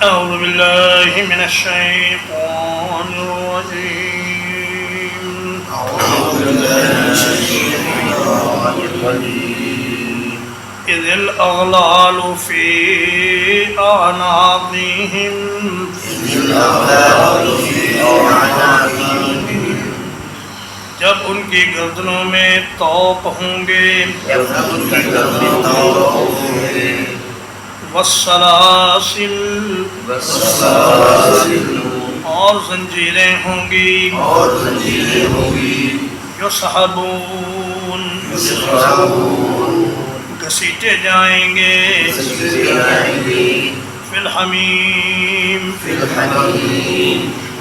أعوذ بالله من الشيطان الرجيم. إذ الأغلال في أعناقهم جب ان کی گردنوں میں طوق ہوں گے والسلاسل اور زنجیریں ہوں گی یسحبون گھسیٹے جائیں گے فی الحمیم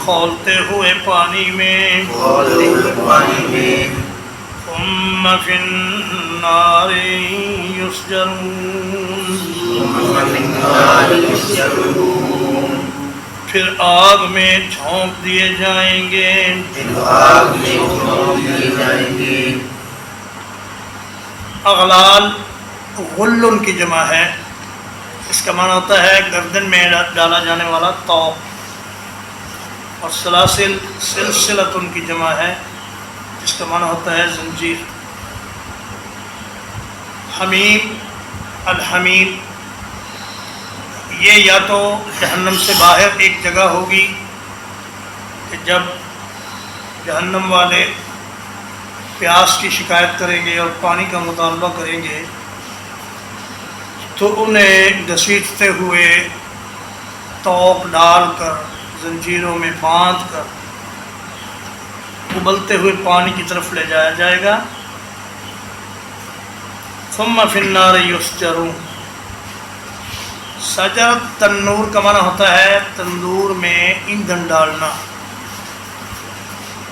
کھولتے ہوئے پانی میں ثم فی النار یسجرون پھر آگ میں جھونک دیے جائیں گے اغلال غلن کی جمع ہے، اس کا معنی ہوتا ہے گردن میں ڈالا جانے والا طوق، اور سلاسل سلسلۃ کی جمع ہے جس کا معنی ہوتا ہے زنجیر۔ حمیم الحمیم یہ یا تو جہنم سے باہر ایک جگہ ہوگی کہ جب جہنم والے پیاس کی شکایت کریں گے اور پانی کا مطالبہ کریں گے تو انہیں گھسیٹتے ہوئے طوق ڈال کر زنجیروں میں باندھ کر ابلتے ہوئے پانی کی طرف لے جایا جائے گا۔ ثم فی النار یسجرون، سجرت تنور کا معنی ہوتا ہے تندور میں ایندھن ڈالنا،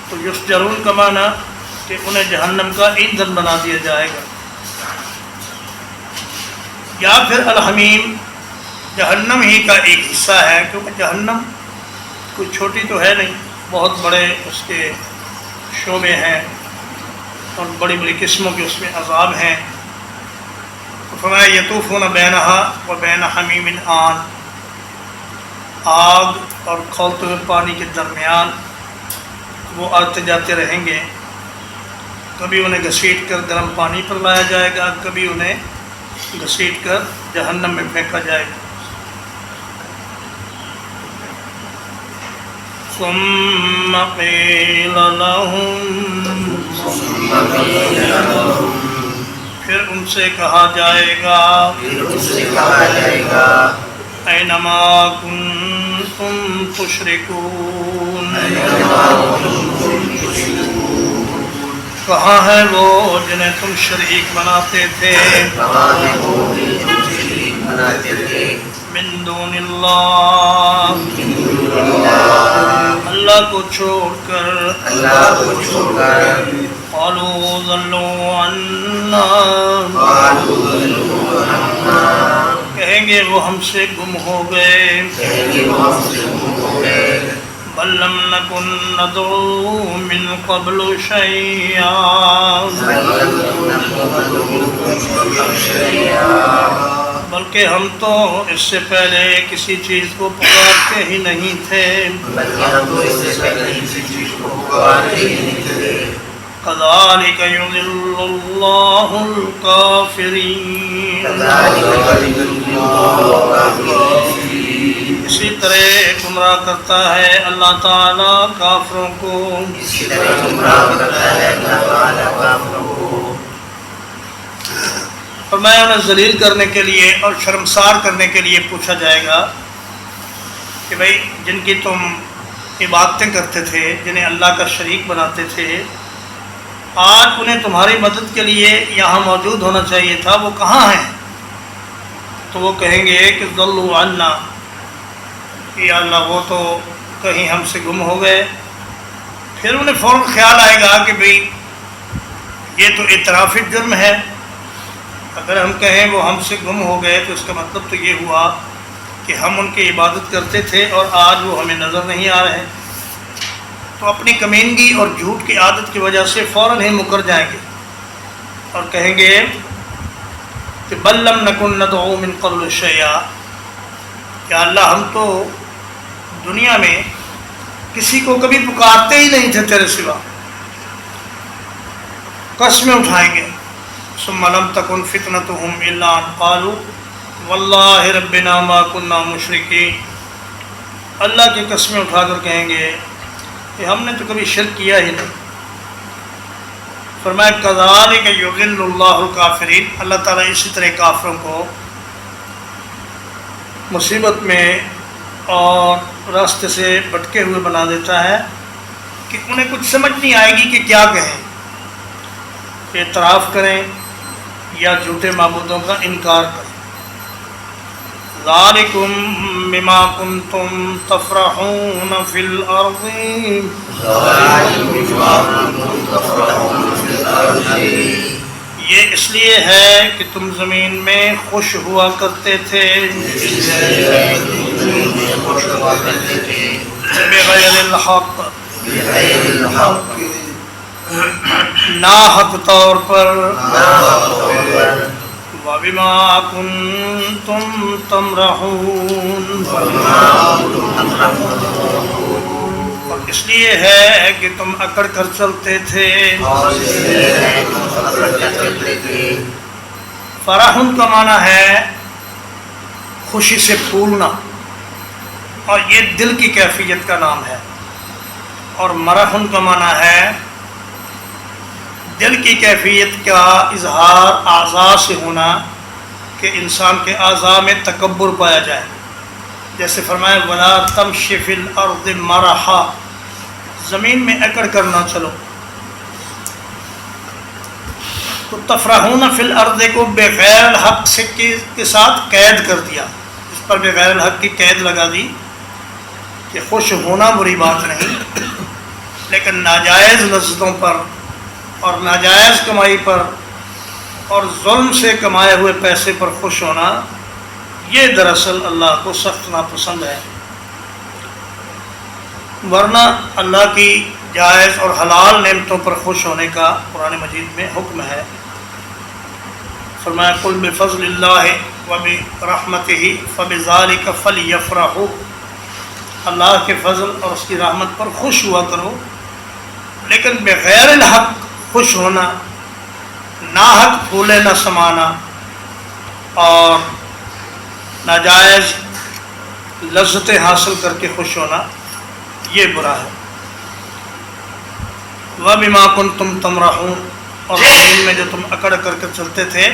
تو یسجرون کا معنی کہ انہیں جہنم کا ایندھن بنا دیا جائے گا۔ یا پھر الحمیم جہنم ہی کا ایک حصہ ہے، کیونکہ جہنم کوئی چھوٹی تو ہے نہیں، بہت بڑے اس کے شعبے ہیں اور بڑی بڑی قسموں کے اس میں عذاب ہیں۔ تو فرمایا یطوفون بینہا و بین حمیم آن، آگ اور کھولتے ہوئے پانی کے درمیان وہ آتے جاتے رہیں گے، کبھی انہیں گھسیٹ کر گرم پانی پر لایا جائے گا، کبھی انہیں گھسیٹ کر جہنم میں پھینکا جائے گا۔ ثم قیل لهم، پھر ان سے کہا جائے گا اینما کنتم تشرکون، کہاں ہے وہ جنہیں تم شریک بناتے تھے، من دون اللہ، اللہ کو چھوڑ کر، قالوا ضلوا عنا، کہیں گے وہ ہم سے گم ہو گئے، بل لم نکن ندعو من قبل شیئا، بلکہ ہم تو اس سے پہلے کسی چیز کو پکارتے ہی نہیں تھے، كذلك يضل الله الكافرين، اسی طرح گمراہ کرتا ہے اللہ تعالیٰ کافروں کو۔ فرمایا انہیں ذلیل کرنے کے لیے اور شرمسار کرنے کے لیے پوچھا جائے گا کہ بھائی جن کی تم عبادتیں کرتے تھے، جنہیں اللہ کا شریک بناتے تھے، آج انہیں تمہاری مدد کے لیے یہاں موجود ہونا چاہیے تھا، وہ کہاں ہیں؟ تو وہ کہیں گے کہ ضلوا عنا، یا اللہ وہ تو کہیں ہم سے گم ہو گئے۔ پھر انہیں فوراً خیال آئے گا کہ بھئی یہ تو اعتراف جرم ہے، اگر ہم کہیں وہ ہم سے گم ہو گئے تو اس کا مطلب تو یہ ہوا کہ ہم ان کی عبادت کرتے تھے اور آج وہ ہمیں نظر نہیں آ رہے، تو اپنی کمینگی اور جھوٹ کی عادت کی وجہ سے فوراً ہی مکر جائیں گے اور کہیں گے کہ بل لم نکن ندعو من قبل شیئا، کہ اللہ ہم تو دنیا میں کسی کو کبھی پکارتے ہی نہیں تھے تیرے سوا، قسمیں اٹھائیں گے. ثم لم تکن فتنتهم الا ان قالوا واللہ ربنا ما كنا مشرکین. اللہ کی قسمیں اٹھا کر کہیں گے کہ ہم نے تو کبھی شرک کیا ہی نہیں. فرمایا کذالک یضل اللہ الکافرین، اللہ تعالیٰ اسی طرح کافروں کو مصیبت میں اور راستے سے بھٹکے ہوئے بنا دیتا ہے کہ انہیں کچھ سمجھ نہیں آئے گی کہ کیا کہیں، اعتراف کریں یا جھوٹے معبودوں کا انکار کریں. ذالکم بما کنتم تفرحون فی الارض، یہ اس لیے ہے کہ تم زمین میں خوش ہوا کرتے تھے بغیر الحق، ناحق طور پر، وَبِمَا كُنْتُمْ تَمْرَحُونَ، اور اس لیے ہے کہ تم اکڑ کر چلتے تھے. فرحن کا معنی ہے خوشی سے پھولنا، اور یہ دل کی کیفیت کا نام ہے. اور مرحن کا معنی ہے دل کی کیفیت کا اظہار اعضاء سے ہونا، کہ انسان کے اعضاء میں تکبر پایا جائے. جیسے فرمایا وَلَا تَمْشِ فِي الْأَرْضِ مَرَحًا، زمین میں اکڑ کر نہ چلو. تو تفرحون فی الارض کو بغیر الحق سے کے ساتھ قید کر دیا، اس پر بغیر الحق کی قید لگا دی کہ خوش ہونا بری بات نہیں، لیکن ناجائز لذتوں پر اور ناجائز کمائی پر اور ظلم سے کمائے ہوئے پیسے پر خوش ہونا، یہ دراصل اللہ کو سخت ناپسند ہے. ورنہ اللہ کی جائز اور حلال نعمتوں پر خوش ہونے کا قرآن مجید میں حکم ہے. فرمایا قل بفضل اللہ وبرحمتہ فبذلک فلیفرحوا، اللہ کے فضل اور اس کی رحمت پر خوش ہوا کرو. لیکن بغیر الحق خوش ہونا، ناحق پھولے نہ سمانا اور ناجائز لذتیں حاصل کر کے خوش ہونا، یہ برا ہے. وَبِمَا كُنْتُمْ تَمْرَحُونَ، اور زمین میں جو تم اکڑ کر کے چلتے تھے،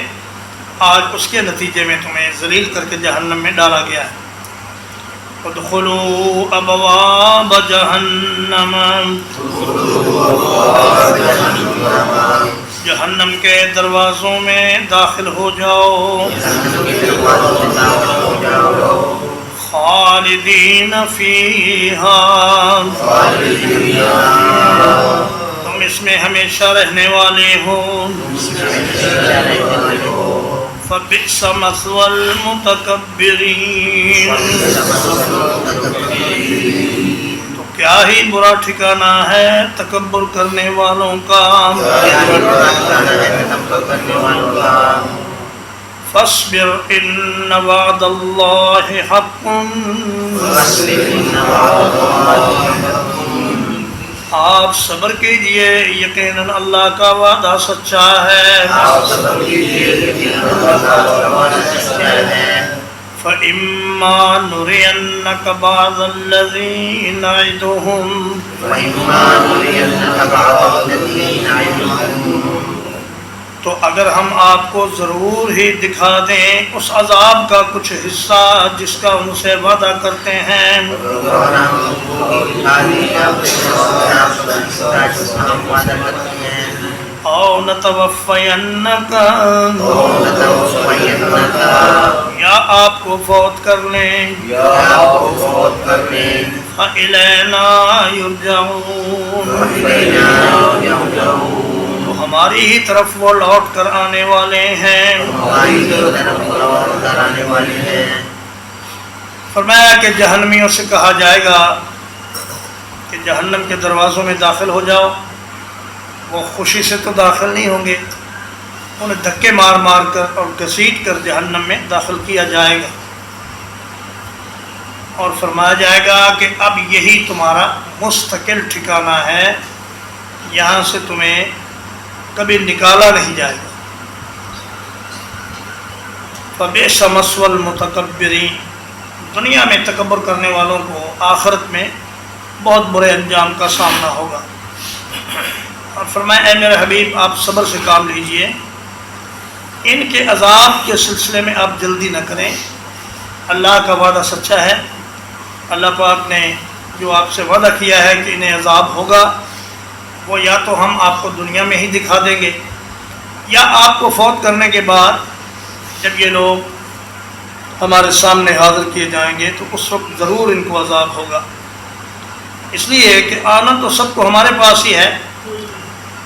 آج اس کے نتیجے میں تمہیں ذلیل کر کے جہنم میں ڈالا گیا ہے. ادخلوا ابواب جہنم، جہنم کے دروازوں میں داخل ہو جاؤ. خالدین فیہا، تم اس میں ہمیشہ رہنے والے ہو. فبئس مثوى المتکبرین، تو کیا ہی برا ٹھکانہ ہے تکبر کرنے والوں کا. فاصبر ان وعد اللہ حق، آپ صبر کیجئے، یقیناً اللہ کا وعدہ سچا ہے. فَإِمَّا نُرِيَنَّكَ بَعْضَ الَّذِي نَعِدُهُمْ، تو اگر ہم آپ کو ضرور ہی دکھا دیں اس عذاب کا کچھ حصہ جس کا ان سے وعدہ کرتے ہیں، او نتوفینک، یا آپ کو فوت کر لیں، فإلینا یرجعون، تو ہماری ہی طرف وہ لوٹ کر آنے والے ہیں. فرمایا کہ جہنمیوں سے کہا جائے گا کہ جہنم کے دروازوں میں داخل ہو جاؤ. وہ خوشی سے تو داخل نہیں ہوں گے، انہیں دھکے مار مار کر اور گھسیٹ کر جہنم میں داخل کیا جائے گا. اور فرمایا جائے گا کہ اب یہی تمہارا مستقل ٹھکانہ ہے، یہاں سے تمہیں کبھی نکالا نہیں جائے گا۔ فبئس مثوى المتکبرین، دنیا میں تکبر کرنے والوں کو آخرت میں بہت برے انجام کا سامنا ہوگا۔ اور فرمایا اے میرے حبیب آپ صبر سے کام لیجئے، ان کے عذاب کے سلسلے میں آپ جلدی نہ کریں، اللہ کا وعدہ سچا ہے۔ اللہ پاک نے جو آپ سے وعدہ کیا ہے کہ انہیں عذاب ہوگا، وہ یا تو ہم آپ کو دنیا میں ہی دکھا دیں گے، یا آپ کو فوت کرنے کے بعد جب یہ لوگ ہمارے سامنے حاضر کیے جائیں گے تو اس وقت ضرور ان کو عذاب ہوگا۔ اس لیے کہ آنا تو سب کو ہمارے پاس ہی ہے،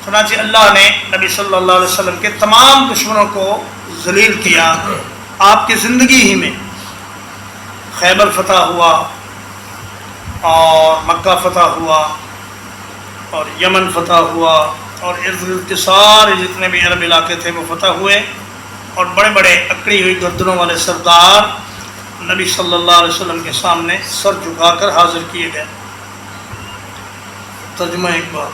چنانچہ اللہ نے نبی صلی اللہ علیہ وسلم کے تمام دشمنوں کو ذلیل کیا۔ آپ کی زندگی ہی میں خیبر فتح ہوا اور مکہ فتح ہوا اور یمن فتح ہوا اور ارد گرد کے سارے جتنے بھی عرب علاقے تھے وہ فتح ہوئے، اور بڑے بڑے اکڑی ہوئی گردنوں والے سردار نبی صلی اللہ علیہ وسلم کے سامنے سر جھکا کر حاضر کیے گئے۔ ترجمہ ایک بار،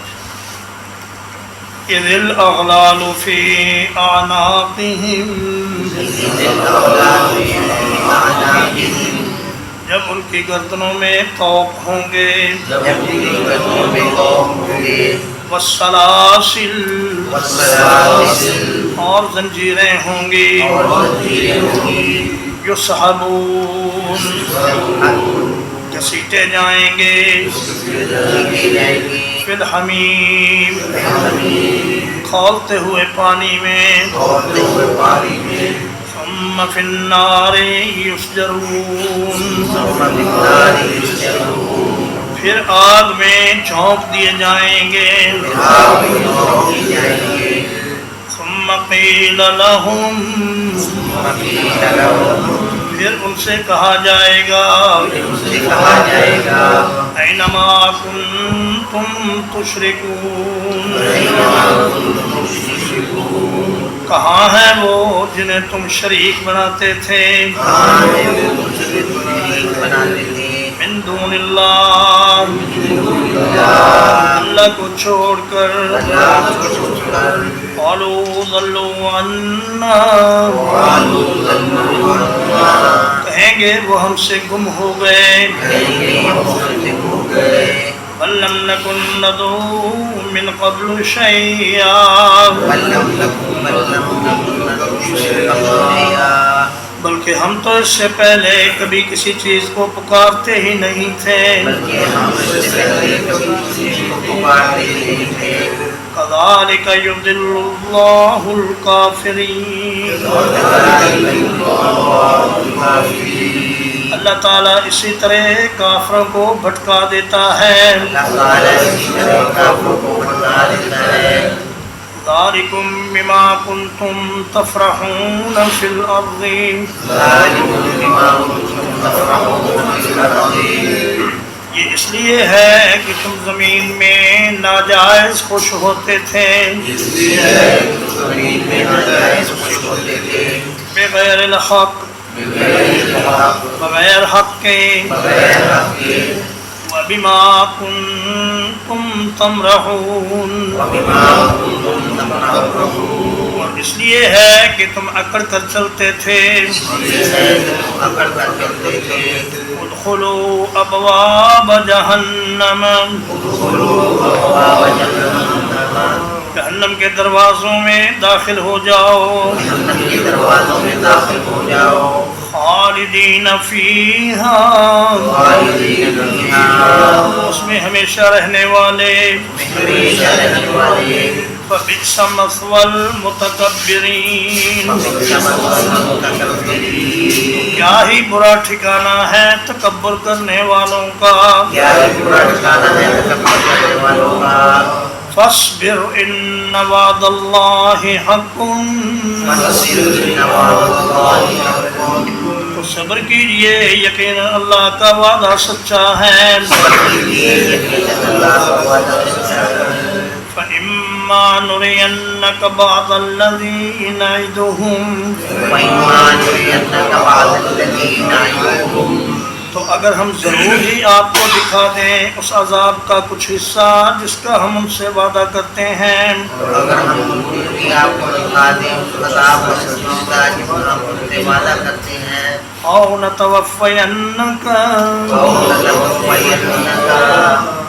اذ الاغلال فی اعناقہم، جب ان کی گردنوں میں طوق ہوں گے، والسلاسل، اور زنجیریں ہوں گی، یسحبون، گھسیٹے جائیں گے، فی الحمیم، کھولتے ہوئے پانی میں، ثم فی النار یسجرون، پھر آگ میں جھونک دیے جائیں گے، ثم قیل لہم، پھر ان سے کہا جائے گا، اینما کنتم تشرکون، کہاں ہیں وہ جنہیں تم شریک بناتے تھے، من دون اللہ، اللہ کو چھوڑ کر، قالوا ضلوا عنا، کہیں گے وہ ہم سے گم ہو گئے، بل لم نکن ندعو من قبل شیئا، بلکہ ہم تو اس سے پہلے کبھی کسی چیز کو پکارتے ہی نہیں تھے، کذالک یضل اللہ الکافرین، اللہ تعالیٰ اسی طرح کافروں کو بھٹکا دیتا ہے۔ ذالکم بما کنتم تفرحون فی الارض، یہ اس لیے ہے کہ تم زمین میں ناجائز خوش ہوتے تھے، بغیر الحق، بغیر حق کے، وَبِمَا كُنْتُمْ تَمْرَحُونَ، اور اس لیے ہے کہ تم اکڑ کر چلتے تھے، ادخلوا ابواب جہنم، جہنم کے دروازوں میں داخل ہو جاؤ، خالدین فیہا، اس میں ہمیشہ رہنے والے، فبئس مثوى المتکبرین، کیا ہی برا ٹھکانہ ہے تکبر کرنے والوں کا، فاصبر ان وعد اللہ حق، تو صبر کیجئے یقینا اللہ کا وعدہ سچا ہے، فإما نرينك بعض الذي نعدهم، تو اگر ہم ضرور ہی آپ کو دکھا دیں اس عذاب کا کچھ حصہ جس کا ہم ان سے وعدہ کرتے ہیں، اور اگر ہم بھی آپ کو دکھا دیں اس عذاب کا کچھ حصہ جس کا ہم ان سے وعدہ کرتے ہیں، او نتوفینک،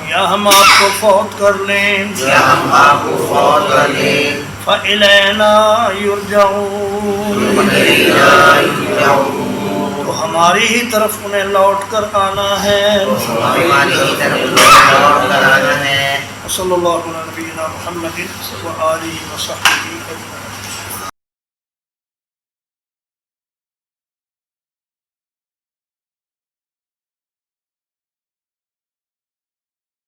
یا ہم آپ کو فوت کر لیں، یا ہم آپ کو فوت کر لیں، فَإِلَيْنَا يُرْجَعُونَ، تو ہماری ہی طرف انہیں لوٹ کر آنا ہے۔ ہماری ہی طرف لوٹ کر آنا ہے۔ صلی اللہ علیہ نبینا محمد وآلہ وصحبہ اجمعین۔